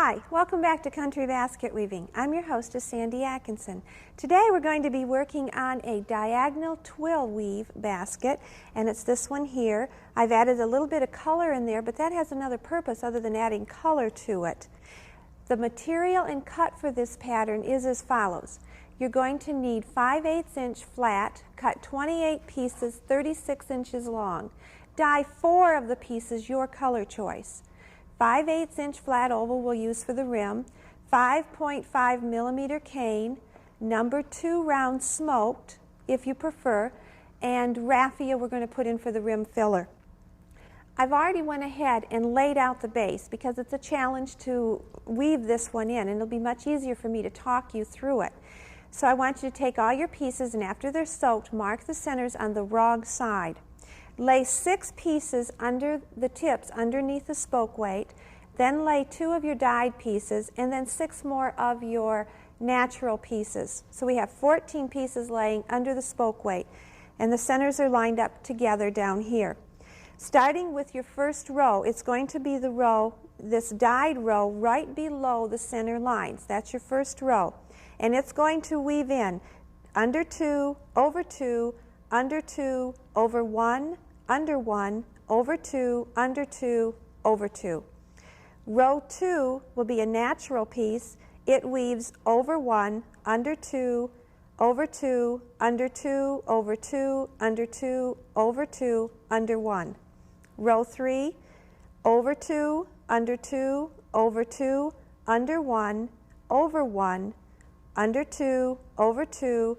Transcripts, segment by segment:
Hi, welcome back to Country Basket Weaving. I'm your hostess, Sandy Atkinson. Today we're going to be working on a diagonal twill weave basket, and it's this one here. I've added a little bit of color in there, but that has another purpose other than adding color to it. The material and cut for this pattern is as follows. You're going to need 5/8 inch flat, cut 28 pieces, 36 inches long. Dye 4 of the pieces your color choice. 5/8 inch flat oval we'll use for the rim, 5.5 millimeter cane, number 2 round smoked if you prefer, and raffia we're going to put in for the rim filler. I've already went ahead and laid out the base because it's a challenge to weave this one in, and it'll be much easier for me to talk you through it. So I want you to take all your pieces, and after they're soaked, mark the centers on the wrong side. Lay 6 pieces under the tips underneath the spoke weight, then lay 2 of your dyed pieces, and then 6 more of your natural pieces. So we have 14 pieces laying under the spoke weight, and the centers are lined up together down here. Starting with your first row, it's going to be the row, this dyed row right below the center lines. That's your first row. And it's going to weave in under 2, over 2, under 2, over 1, under 1, over 2, under 2, over 2. Row 2 will be a natural piece. It weaves over 1, under 2, over 2, under 2, over 2, under 2, over 2, under 1. Row 3, over 2, under 2, over 2, under 1, over 1, under 2, over 2,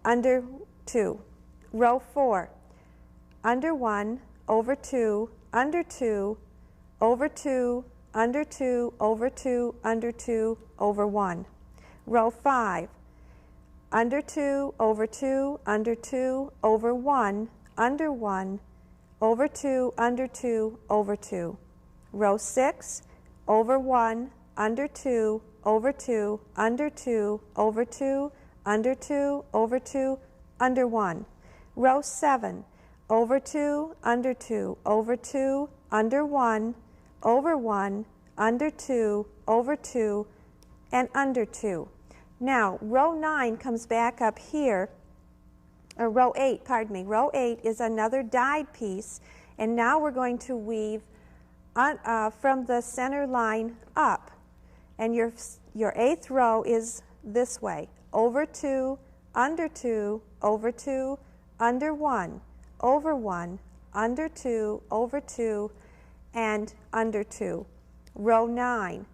under 2. Row 4, under 1, over 2, under 2, over 2, under 2, over 2, under 2, over 1. Row 5, under 2, over 2, under 2, over 1, under 1, over 2, under 2, over 2. Row 6, over 1, under 2, over 2, under 2, over 2, under 2, over 2, under 1. Row 7, over 2, under 2, over 2, under 1, over 1, under 2, over 2, and under 2. Now, row 9 comes back up here, or row 8, pardon me. Row 8 is another dyed piece, and now we're going to weave from the center line up. And your 8th row is this way. Over 2, under 2, over 2, under 1, over 1, under 2, over 2, and under 2. Row 9,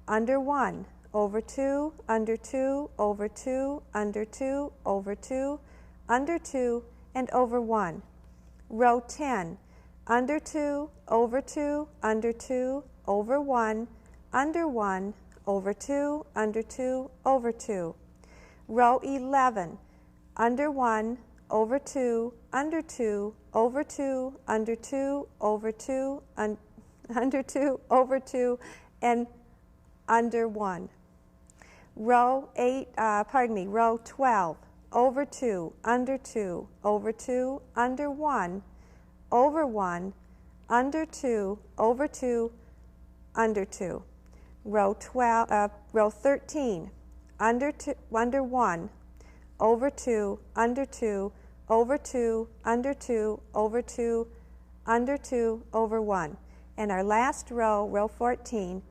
under 1, over 2, under 2, over 2, under 2, over 2, under 2, and over 1. Row 10, under 2, over 2, under 2, over 1, under 1, over 2, under 2, over 2. Row 11, under 1, over 2, under 2, over 2, under 2, over 2, under 2, over 2, and under 1. Row 12, over 2, under 2, over 2, under 1, over 1, under 2, over 2, under 2. Row 13, under 1, over 2, under 2, over 2, under 2, over 2, under 2, over 1. And our last row, row 14,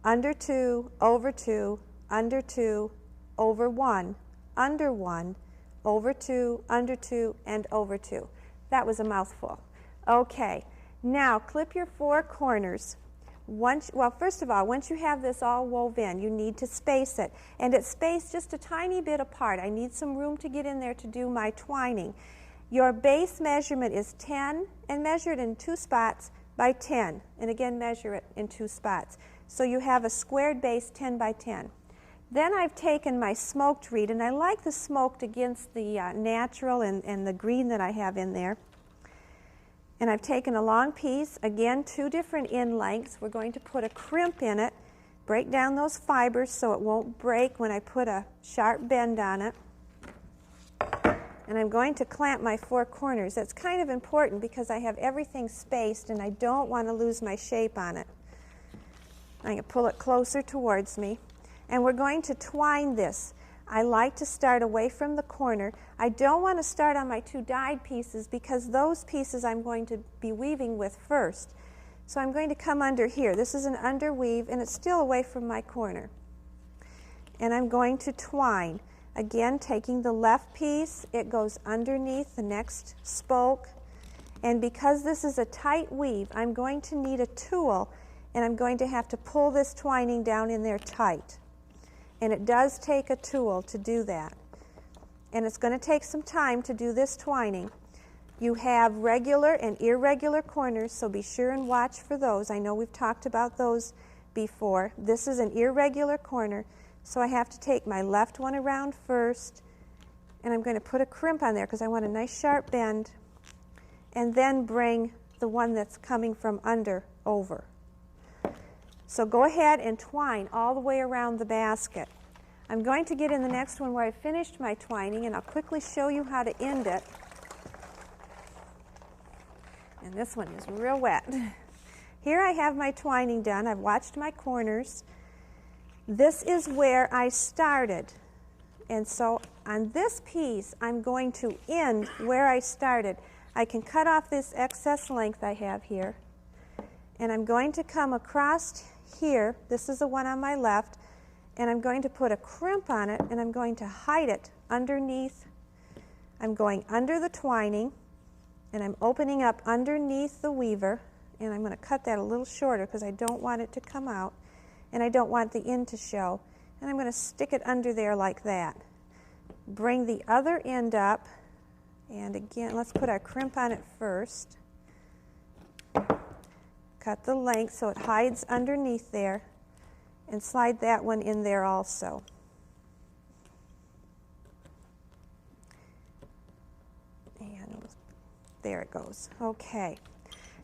under 2, over 2, under 2, over 1, under 1, over 2, under 2, and over 2. That was a mouthful. Okay, now clip your 4 corners. First of all, once you have this all wove in, you need to space it. And it's spaced just a tiny bit apart. I need some room to get in there to do my twining. Your base measurement is 10, and measure it in 2 spots by 10. And again, measure it in 2 spots. So you have a squared base 10 by 10. Then I've taken my smoked reed, and I like the smoked against the natural and the green that I have in there. And I've taken a long piece, again 2 different end lengths. We're going to put a crimp in it, break down those fibers so it won't break when I put a sharp bend on it. And I'm going to clamp my 4 corners. That's kind of important because I have everything spaced and I don't want to lose my shape on it. I'm going to pull it closer towards me. And we're going to twine this. I like to start away from the corner. I don't want to start on my 2 dyed pieces because those pieces I'm going to be weaving with first. So I'm going to come under here. This is an underweave and it's still away from my corner. And I'm going to twine. Again, taking the left piece, it goes underneath the next spoke. And because this is a tight weave, I'm going to need a tool, and I'm going to have to pull this twining down in there tight. And it does take a tool to do that. And it's going to take some time to do this twining. You have regular and irregular corners, so be sure and watch for those. I know we've talked about those before. This is an irregular corner, so I have to take my left one around first, and I'm going to put a crimp on there because I want a nice sharp bend, and then bring the one that's coming from under over. So go ahead and twine all the way around the basket. I'm going to get in the next one where I've finished my twining, and I'll quickly show you how to end it. And this one is real wet. Here I have my twining done. I've watched my corners. This is where I started. And so on this piece, I'm going to end where I started. I can cut off this excess length I have here. And I'm going to come across here. This is the one on my left. And I'm going to put a crimp on it, and I'm going to hide it underneath. I'm going under the twining, and I'm opening up underneath the weaver. And I'm going to cut that a little shorter because I don't want it to come out. And I don't want the end to show. And I'm going to stick it under there like that. Bring the other end up. And again, let's put our crimp on it first. Cut the length so it hides underneath there. And slide that one in there also. And there it goes. Okay.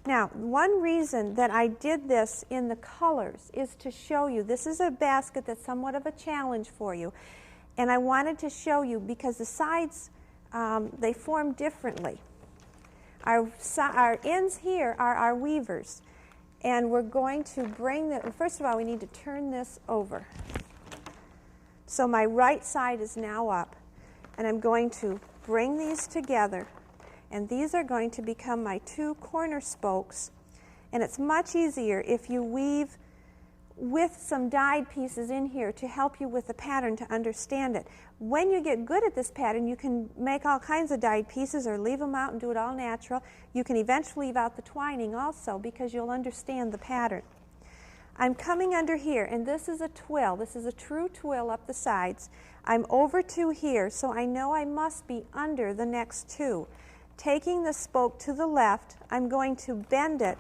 Now, one reason that I did this in the colors is to show you, this is a basket that's somewhat of a challenge for you. And I wanted to show you because the sides, they form differently. Our ends here are our weavers. And we're going to bring the, first of all, we need to turn this over. So my right side is now up. And I'm going to bring these together. And these are going to become my 2 corner spokes. And it's much easier if you weave with some dyed pieces in here to help you with the pattern to understand it. When you get good at this pattern, you can make all kinds of dyed pieces or leave them out and do it all natural. You can eventually leave out the twining also because you'll understand the pattern. I'm coming under here, and this is a twill. This is a true twill up the sides. I'm over 2 here, so I know I must be under the next 2. Taking the spoke to the left, I'm going to bend it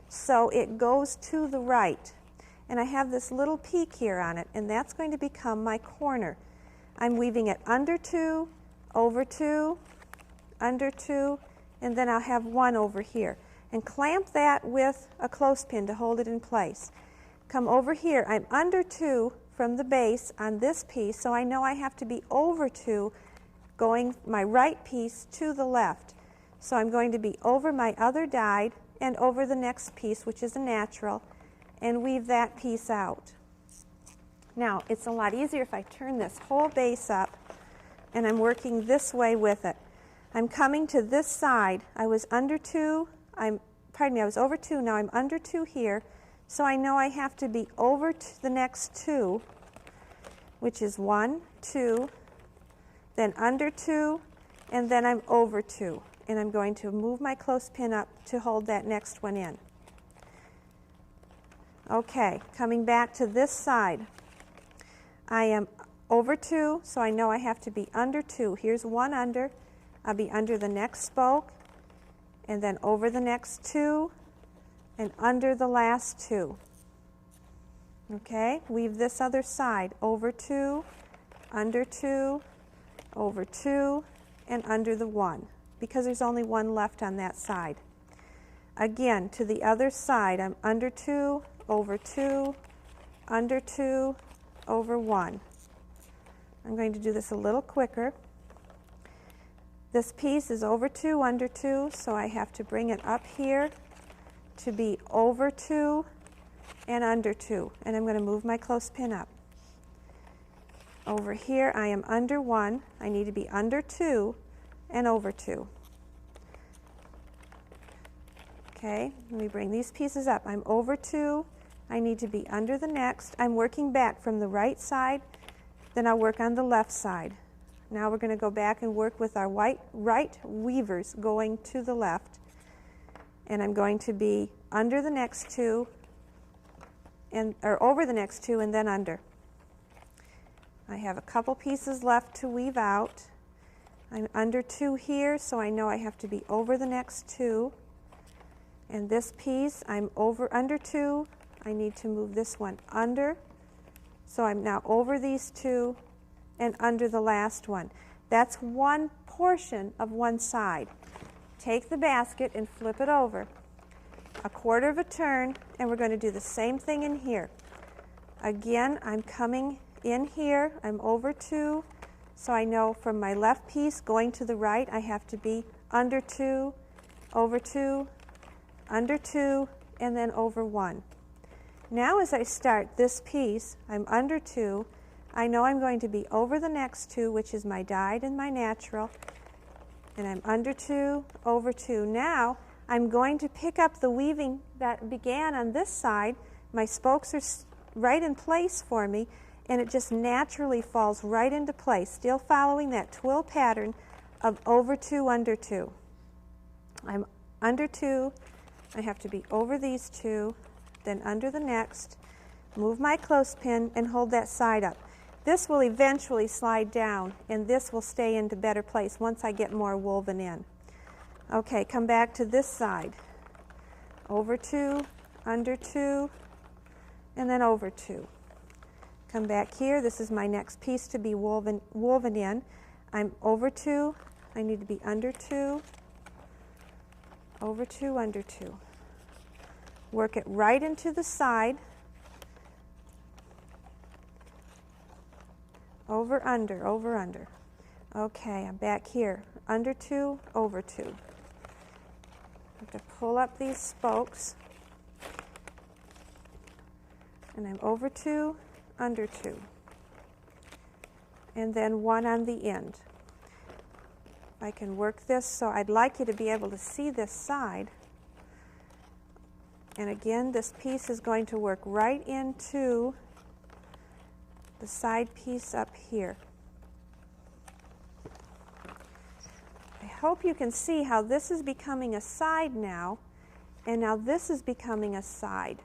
so it goes to the right. And I have this little peak here on it, and that's going to become my corner. I'm weaving it under 2, over 2, under 2, and then I'll have 1 over here. And clamp that with a clothespin to hold it in place. Come over here. I'm under 2 from the base on this piece, so I know I have to be over 2, going my right piece to the left. So I'm going to be over my other dyed and over the next piece, which is a natural, and weave that piece out. Now, it's a lot easier if I turn this whole base up and I'm working this way with it. I'm coming to this side. I was under 2, I was over 2, now I'm under 2 here, so I know I have to be over to the next 2, which is 1, 2, then under 2, and then I'm over 2. And I'm going to move my clothespin up to hold that next one in. Okay, coming back to this side. I am over 2, so I know I have to be under 2. Here's 1 under. I'll be under the next spoke, and then over the next 2, and under the last 2. Okay, weave this other side. Over 2, under 2, over 2, and under the 1, because there's only 1 left on that side. Again, to the other side, I'm under 2, over 2, under 2, over 1. I'm going to do this a little quicker. This piece is over 2, under 2, so I have to bring it up here to be over 2, and under 2. And I'm going to move my clothespin up. Over here I am under 1. I need to be under 2 and over 2. Okay, let me bring these pieces up. I'm over 2. I need to be under the next. I'm working back from the right side, then I'll work on the left side. Now we're going to go back and work with our right weavers going to the left. And I'm going to be under the next 2, or over the next 2 and then under. I have a couple pieces left to weave out. I'm under 2 here, so I know I have to be over the next 2. And this piece, I'm under 2. I need to move this one under. So I'm now over these 2 and under the last one. That's one portion of one side. Take the basket and flip it over. A quarter of a turn, and we're going to do the same thing in here. Again, I'm coming in here. I'm over 2. So I know from my left piece going to the right, I have to be under 2, over 2, under 2, and then over 1. Now as I start this piece, I'm under 2. I know I'm going to be over the next 2, which is my dyed and my natural, and I'm under 2, over 2. Now I'm going to pick up the weaving that began on this side. My spokes are right in place for me, and it just naturally falls right into place, still following that twill pattern of over 2, under 2. I'm under 2. I have to be over these 2, then under the next, move my clothespin and hold that side up. This will eventually slide down, and this will stay into better place once I get more woven in. Okay, come back to this side. Over 2, under 2, and then over 2. Come back here. This is my next piece to be woven in. I'm over 2. I need to be under 2, over 2, under 2. Work it right into the side. Over, under, over, under. Okay, I'm back here. Under 2, over 2. I have to pull up these spokes. And I'm over 2, under 2. And then 1 on the end. I can work this, so I'd like you to be able to see this side. And again, this piece is going to work right into the side piece up here. I hope you can see how this is becoming a side now, and now this is becoming a side.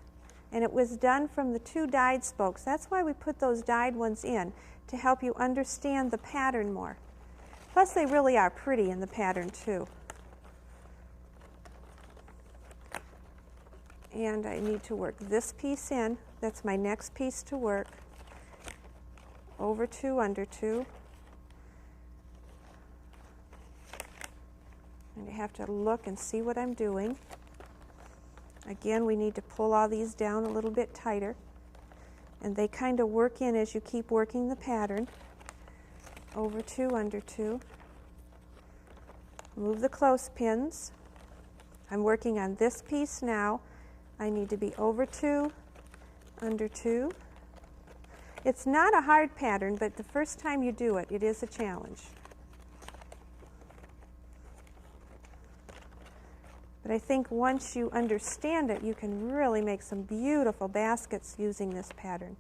And it was done from the 2 dyed spokes. That's why we put those dyed ones in, to help you understand the pattern more. Plus, they really are pretty in the pattern, too. And I need to work this piece in. That's my next piece to work. Over 2, under 2. And I have to look and see what I'm doing. Again, we need to pull all these down a little bit tighter. And they kind of work in as you keep working the pattern. Over 2, under 2. Move the clothespins. I'm working on this piece now. I need to be over 2, under 2. It's not a hard pattern, but the first time you do it, it is a challenge. But I think once you understand it, you can really make some beautiful baskets using this pattern.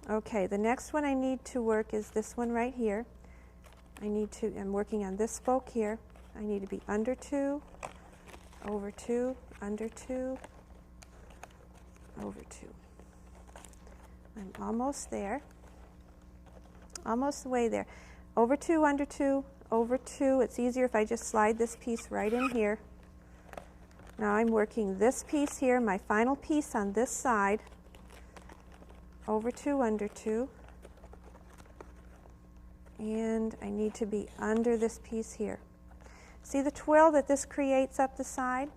Okay, the next one I need to work is this one right here. I'm working on this spoke here. I need to be under 2, over 2, under 2, over 2. I'm almost there. Almost the way there. Over 2, under 2, over 2. It's easier if I just slide this piece right in here. Now I'm working this piece here, my final piece on this side. Over 2, under 2. And I need to be under this piece here. See the twill that this creates up the side?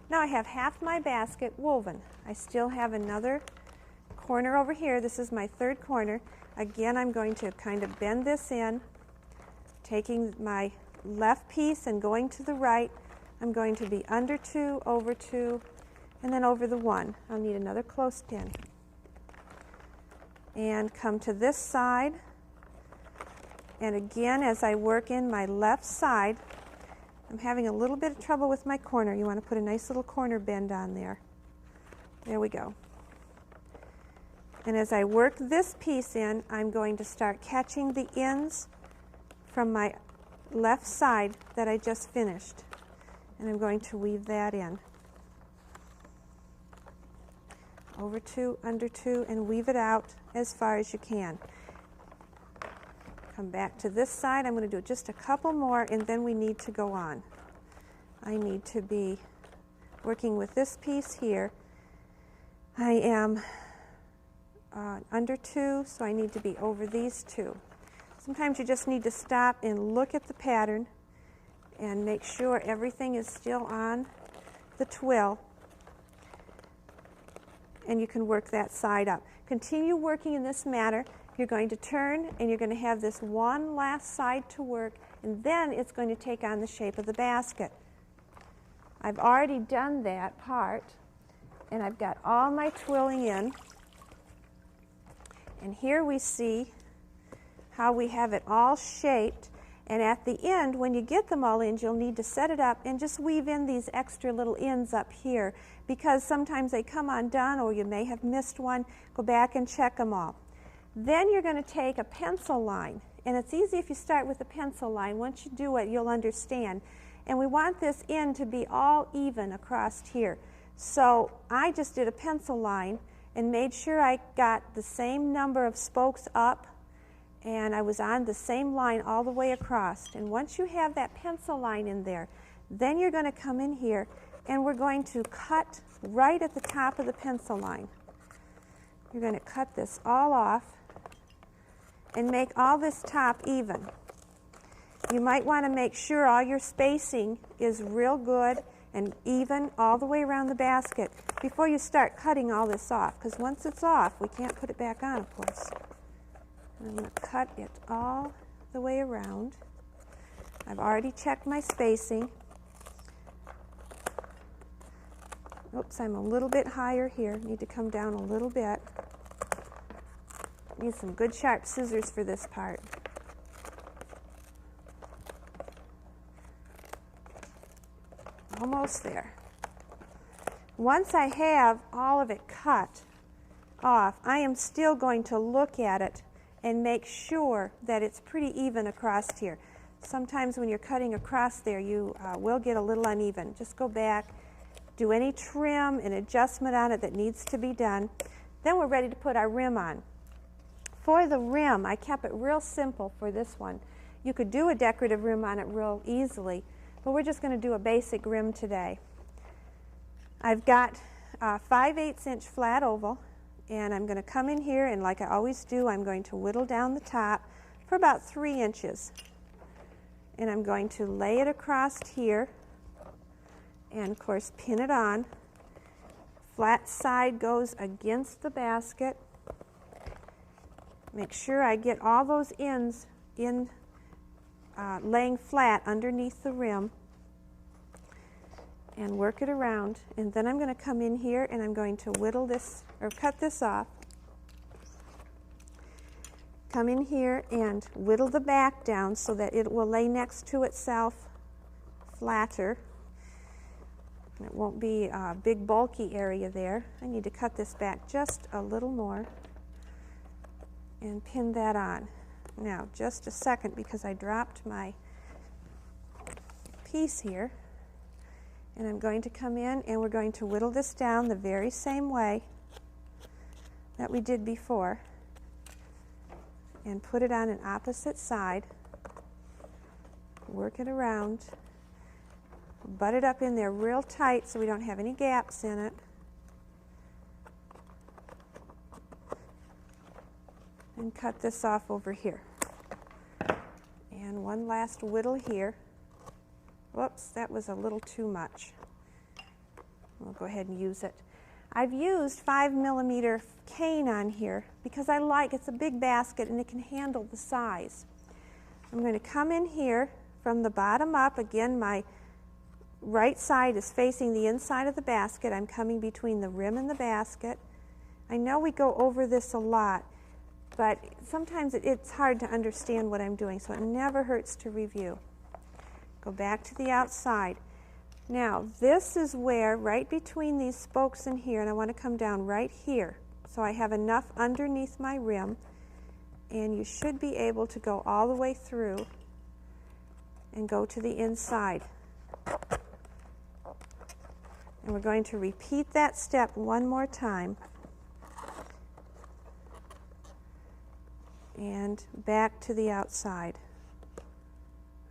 Now I have half my basket woven. I still have another corner over here. This is my 3rd corner. Again, I'm going to kind of bend this in, taking my left piece and going to the right. I'm going to be under 2, over 2, and then over the one. I'll need another clothespin. And come to this side. And again, as I work in my left side, I'm having a little bit of trouble with my corner. You want to put a nice little corner bend on there. There we go. And as I work this piece in, I'm going to start catching the ends from my left side that I just finished. And I'm going to weave that in. Over two, under two, and weave it out as far as you can. Come back to this side. I'm going to do just a couple more, and then we need to go on. I need to be working with this piece here. I am under two, so I need to be over these two. Sometimes you just need to stop and look at the pattern and make sure everything is still on the twill, and you can work that side up. Continue working in this manner. You're going to turn, and you're going to have this one last side to work, and then it's going to take on the shape of the basket. I've already done that part, and I've got all my twilling in. And here we see how we have it all shaped. And at the end, when you get them all in, you'll need to set it up and just weave in these extra little ends up here, because sometimes they come undone or you may have missed one. Go back and check them all. Then you're going to take a pencil line. And it's easy if you start with a pencil line. Once you do it, you'll understand. And we want this end to be all even across here. So I just did a pencil line and made sure I got the same number of spokes up, and I was on the same line all the way across. And once you have that pencil line in there, then you're going to come in here and we're going to cut right at the top of the pencil line. You're going to cut this all off and make all this top even. You might want to make sure all your spacing is real good and even all the way around the basket before you start cutting all this off, because once it's off, we can't put it back on, of course. And I'm going to cut it all the way around. I've already checked my spacing. Oops, I'm a little bit higher here. Need to come down a little bit. Need some good sharp scissors for this part. Almost there. Once I have all of it cut off, I am still going to look at it and make sure that it's pretty even across here. Sometimes when you're cutting across there, you will get a little uneven. Just go back, do any trim and adjustment on it that needs to be done. Then we're ready to put our rim on. For the rim, I kept it real simple for this one. You could do a decorative rim on it real easily, but we're just going to do a basic rim today. I've got a 5/8 inch flat oval, and I'm going to come in here, and like I always do, I'm going to whittle down the top for about 3 inches. And I'm going to lay it across here, and of course pin it on. Flat side goes against the basket. Make sure I get all those ends in laying flat underneath the rim, and work it around. And then I'm going to come in here and I'm going to whittle this or cut this off. Come in here and whittle the back down so that it will lay next to itself flatter. It won't be a big bulky area there. I need to cut this back just a little more and pin that on. Now, just a second, because I dropped my piece here. And I'm going to come in and we're going to whittle this down the very same way that we did before and put it on an opposite side. Work it around. Butt it up in there real tight so we don't have any gaps in it. And cut this off over here. And one last whittle here. Whoops, that was a little too much. We'll go ahead and use it. I've used 5mm cane on here because I like, it's a big basket and it can handle the size. I'm going to come in here from the bottom up. Again, my right side is facing the inside of the basket. I'm coming between the rim and the basket. I know we go over this a lot, but sometimes it's hard to understand what I'm doing, so it never hurts to review. Go back to the outside. Now, this is where, right between these spokes in here, and I want to come down right here, so I have enough underneath my rim, and you should be able to go all the way through and go to the inside. And we're going to repeat that step one more time. And back to the outside.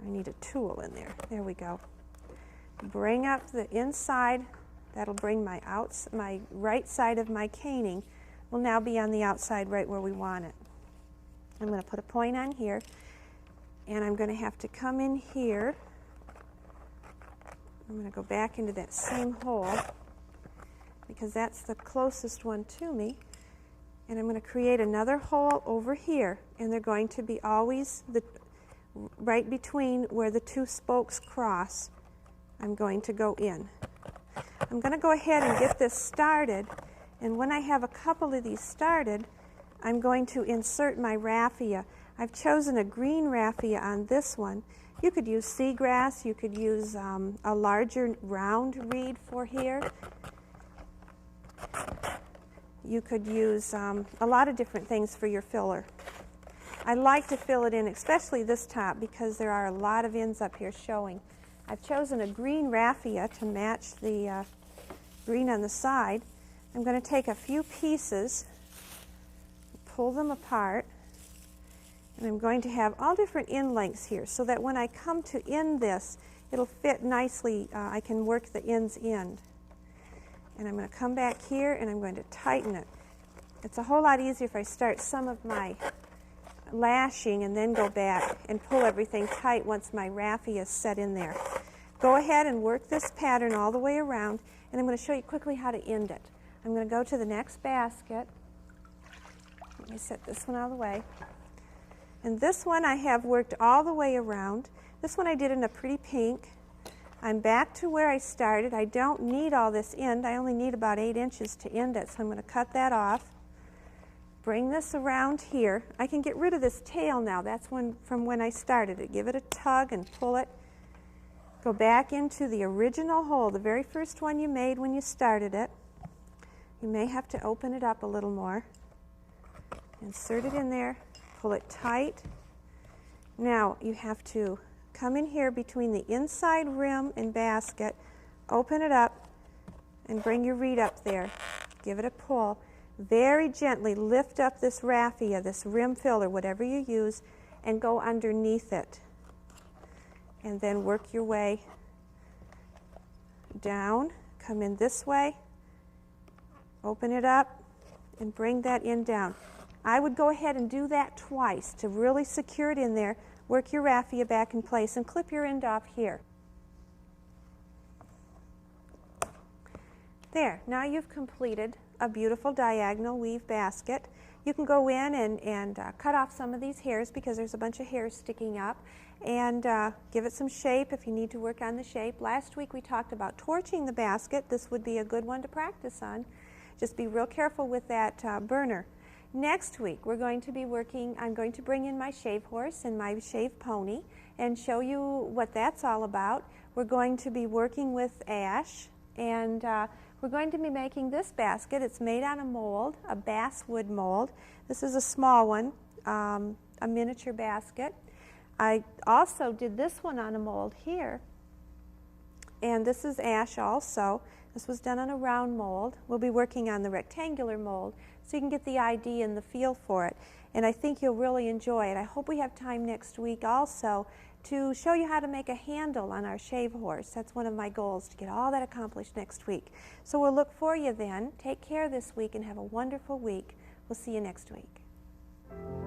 I need a tool in there. There we go. Bring up the inside. That'll bring my right side of my caning will now be on the outside right where we want it. I'm going to put a point on here, and I'm going to have to come in here. I'm going to go back into that same hole because that's the closest one to me. And I'm going to create another hole over here, and they're going to be always right between where the two spokes cross. I'm going to go in. I'm going to go ahead and get this started, and when I have a couple of these started, I'm going to insert my raffia. I've chosen a green raffia on this one. You could use seagrass, you could use a larger round reed for here. You could use a lot of different things for your filler. I like to fill it in, especially this top, because there are a lot of ends up here showing. I've chosen a green raffia to match the green on the side. I'm going to take a few pieces, pull them apart, and I'm going to have all different end lengths here so that when I come to end this, it'll fit nicely. I can work the ends in. And I'm going to come back here and I'm going to tighten it. It's a whole lot easier if I start some of my lashing and then go back and pull everything tight once my raffia is set in there. Go ahead and work this pattern all the way around, and I'm going to show you quickly how to end it. I'm going to go to the next basket. Let me set this one out of the way. And this one I have worked all the way around. This one I did in a pretty pink. I'm back to where I started. I don't need all this end. I only need about 8 inches to end it, so I'm going to cut that off. Bring this around here. I can get rid of this tail now. That's from when I started it. Give it a tug and pull it. Go back into the original hole, the very first one you made when you started it. You may have to open it up a little more. Insert it in there. Pull it tight. Now you have to come in here between the inside rim and basket, open it up, and bring your reed up there. Give it a pull. Very gently lift up this raffia, this rim filler, whatever you use, and go underneath it. And then work your way down. Come in this way, open it up, and bring that end down. I would go ahead and do that twice to really secure it in there. Work your raffia back in place and clip your end off here. There, now you've completed a beautiful diagonal weave basket. You can go in and cut off some of these hairs because there's a bunch of hairs sticking up, and give it some shape if you need to work on the shape. Last week we talked about torching the basket. This would be a good one to practice on. Just be real careful with that burner. Next week we're going to be working, I'm going to bring in my shave horse and my shave pony and show you what that's all about. We're going to be working with ash, and we're going to be making this basket. It's made on a mold, a basswood mold. This is a small one, a miniature basket. I also did this one on a mold here, and this is ash also. This was done on a round mold. We'll be working on the rectangular mold so you can get the idea and the feel for it. And I think you'll really enjoy it. I hope we have time next week also to show you how to make a handle on our shave horse. That's one of my goals, to get all that accomplished next week. So we'll look for you then. Take care this week and have a wonderful week. We'll see you next week.